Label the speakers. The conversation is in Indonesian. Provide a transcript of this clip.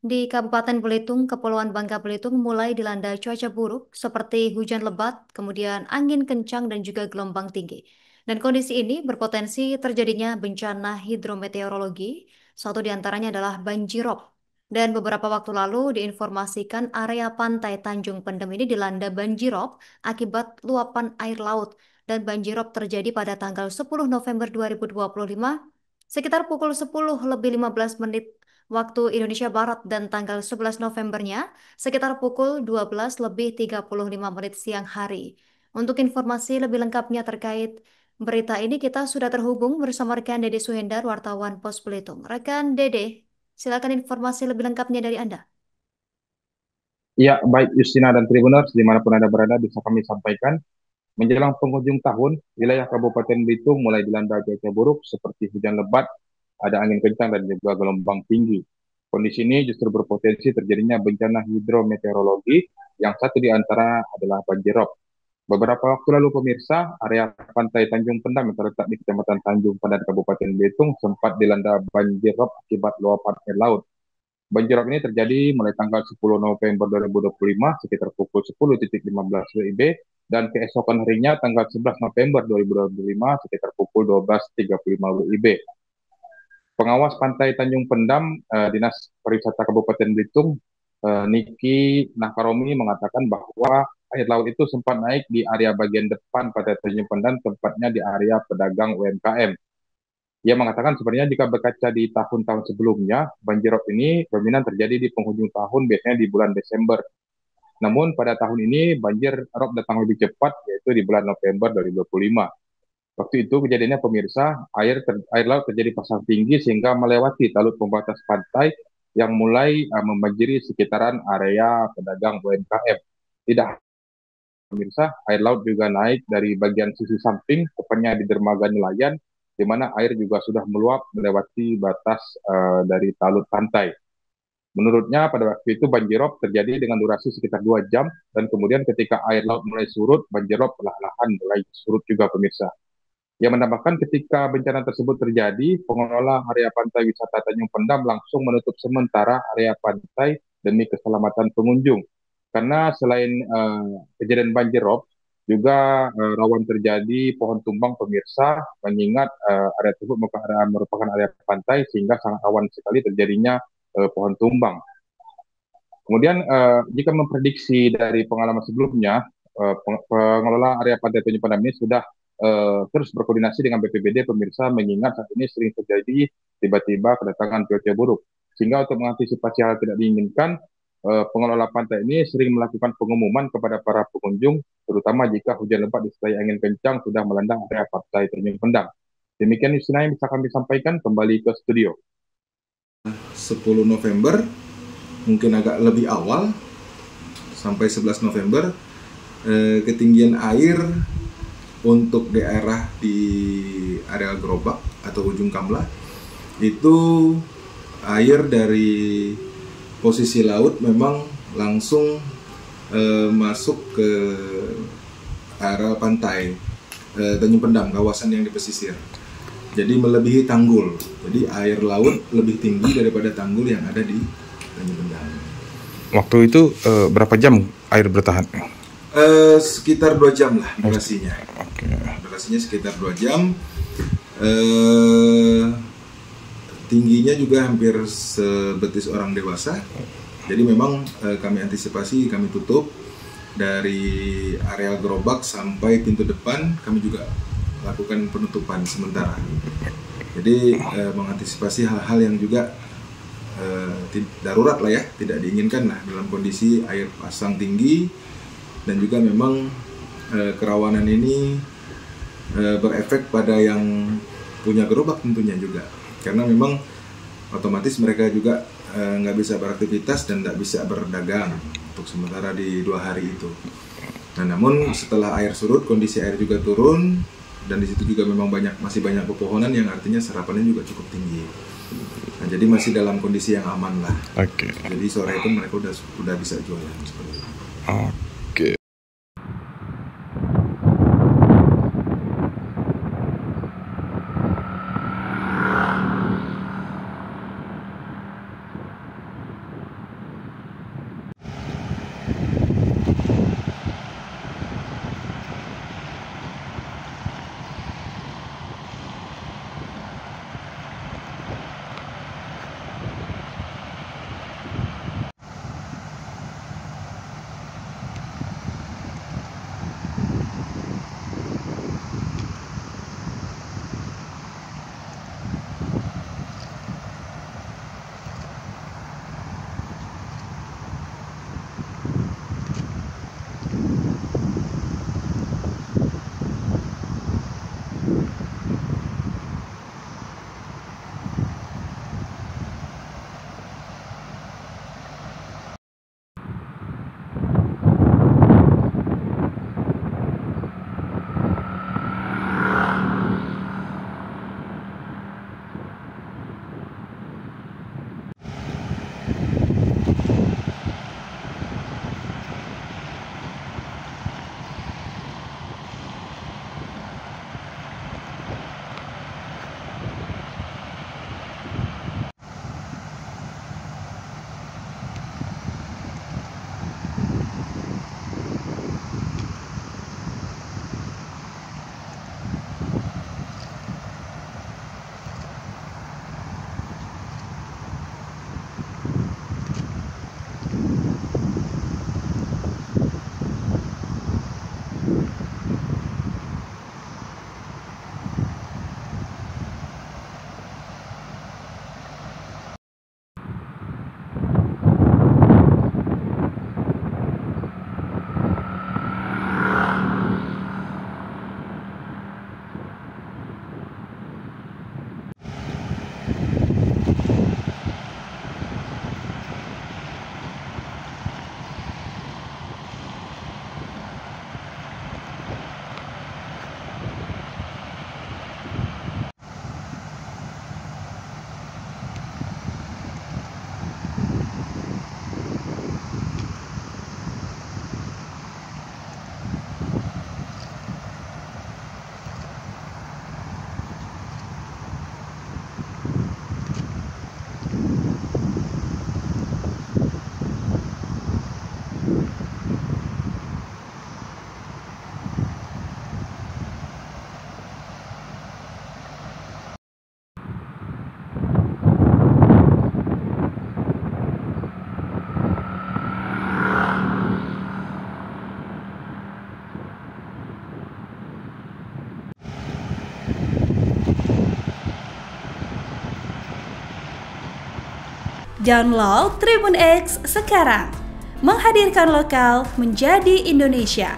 Speaker 1: Di Kabupaten Belitung, Kepulauan Bangka Belitung mulai dilanda cuaca buruk seperti hujan lebat, kemudian angin kencang dan juga gelombang tinggi. Dan kondisi ini berpotensi terjadinya bencana hidrometeorologi. Satu di antaranya adalah banjirop. Dan beberapa waktu lalu diinformasikan area pantai Tanjung Pendem ini dilanda banjirop akibat luapan air laut. Dan banjirop terjadi pada tanggal 10 November 2025 sekitar pukul 10 lebih 15 menit waktu Indonesia Barat dan tanggal 11 Novembernya sekitar pukul 12 lebih 35 menit siang hari. Untuk informasi lebih lengkapnya terkait berita ini kita sudah terhubung bersama rekan Dede Suhendar, wartawan Pos Belitung. Rekan Dede, silakan informasi lebih lengkapnya dari Anda.
Speaker 2: Ya, baik Justina dan Tribuners, dimanapun Anda berada, bisa kami sampaikan. Menjelang penghujung tahun, wilayah Kabupaten Belitung mulai dilanda cuaca buruk seperti hujan lebat, ada angin kencang dan juga gelombang tinggi. Kondisi ini justru berpotensi terjadinya bencana hidrometeorologi, yang satu di antara adalah banjirop. Beberapa waktu lalu pemirsa, area pantai Tanjung Pendam yang terletak di Kecamatan Tanjung Pandan, Kabupaten Belitung sempat dilanda banjirop akibat luapan air laut. Banjirop ini terjadi mulai tanggal 10 November 2025 sekitar pukul 10.15 WIB dan keesokan harinya tanggal 11 November 2025 sekitar pukul 12.35 WIB. Pengawas Pantai Tanjung Pendam, Dinas Pariwisata Kabupaten Belitung, Niki Nakaromi mengatakan bahwa air laut itu sempat naik di area bagian depan pada Tanjung Pendam, tepatnya di area pedagang UMKM. Ia mengatakan sebenarnya jika berkaca di tahun-tahun sebelumnya, banjirop ini dominan terjadi di penghujung tahun, biasanya di bulan Desember. Namun pada tahun ini banjir rob datang lebih cepat, yaitu di bulan November 2025. Waktu itu kejadiannya pemirsa, air laut terjadi pasang tinggi sehingga melewati talud pembatas pantai yang mulai membanjiri sekitaran area pedagang UMKM. Tidak pemirsa, air laut juga naik dari bagian sisi samping, tepatnya di dermaga nelayan, di mana air juga sudah meluap melewati batas dari talud pantai. Menurutnya pada waktu itu banjirop terjadi dengan durasi sekitar 2 jam dan kemudian ketika air laut mulai surut, banjirop perlahan-lahan mulai surut juga pemirsa. Ia menambahkan ketika bencana tersebut terjadi, pengelola area pantai wisata Tanjung Pendam langsung menutup sementara area pantai demi keselamatan pengunjung. Karena selain kejadian banjirop, juga rawan terjadi pohon tumbang pemirsa, mengingat area tersebut merupakan area pantai sehingga sangat rawan sekali terjadinya pohon tumbang. Kemudian jika memprediksi dari pengalaman sebelumnya, pengelola area pantai Tanjung Pendam ini sudah terus berkoordinasi dengan BPBD pemirsa, mengingat saat ini sering terjadi tiba-tiba kedatangan cuaca buruk. Sehingga untuk mengantisipasi hal tidak diinginkan, pengelola pantai ini sering melakukan pengumuman kepada para pengunjung, terutama jika hujan lebat disertai angin kencang sudah melanda area pantai Tanjung Pendam. Demikian istilah yang bisa kami sampaikan, kembali ke studio.
Speaker 3: 10 November, mungkin agak lebih awal, sampai 11 November, ketinggian air untuk daerah di area Gerobak atau Ujung Kamla itu air dari posisi laut memang langsung masuk ke area pantai Tanjung Pendam, kawasan yang di pesisir. Jadi melebihi tanggul. Jadi air laut lebih tinggi daripada tanggul yang ada di Tanjung Pendam.
Speaker 4: Waktu itu berapa jam air bertahan?
Speaker 3: Sekitar 2 jam lah durasinya.
Speaker 4: Oke.
Speaker 3: Durasinya sekitar 2 jam. Tingginya juga hampir sebetis orang dewasa. Jadi memang kami antisipasi, kami tutup dari area gerobak sampai pintu depan, kami juga lakukan penutupan sementara. Jadi mengantisipasi hal-hal yang juga darurat lah ya, tidak diinginkan lah dalam kondisi air pasang tinggi, dan juga memang kerawanan ini berefek pada yang punya gerobak tentunya juga, karena memang otomatis mereka juga nggak bisa beraktivitas dan nggak bisa berdagang untuk sementara di 2 hari itu. Nah, namun setelah air surut, kondisi air juga turun, dan di situ juga memang masih banyak pepohonan yang artinya serapannya juga cukup tinggi. Nah, jadi masih dalam kondisi yang aman lah.
Speaker 4: Oke.
Speaker 3: Jadi sore itu mereka udah bisa jualan seperti itu.
Speaker 4: Oke.
Speaker 5: Download Tribun X sekarang. Menghadirkan lokal menjadi Indonesia.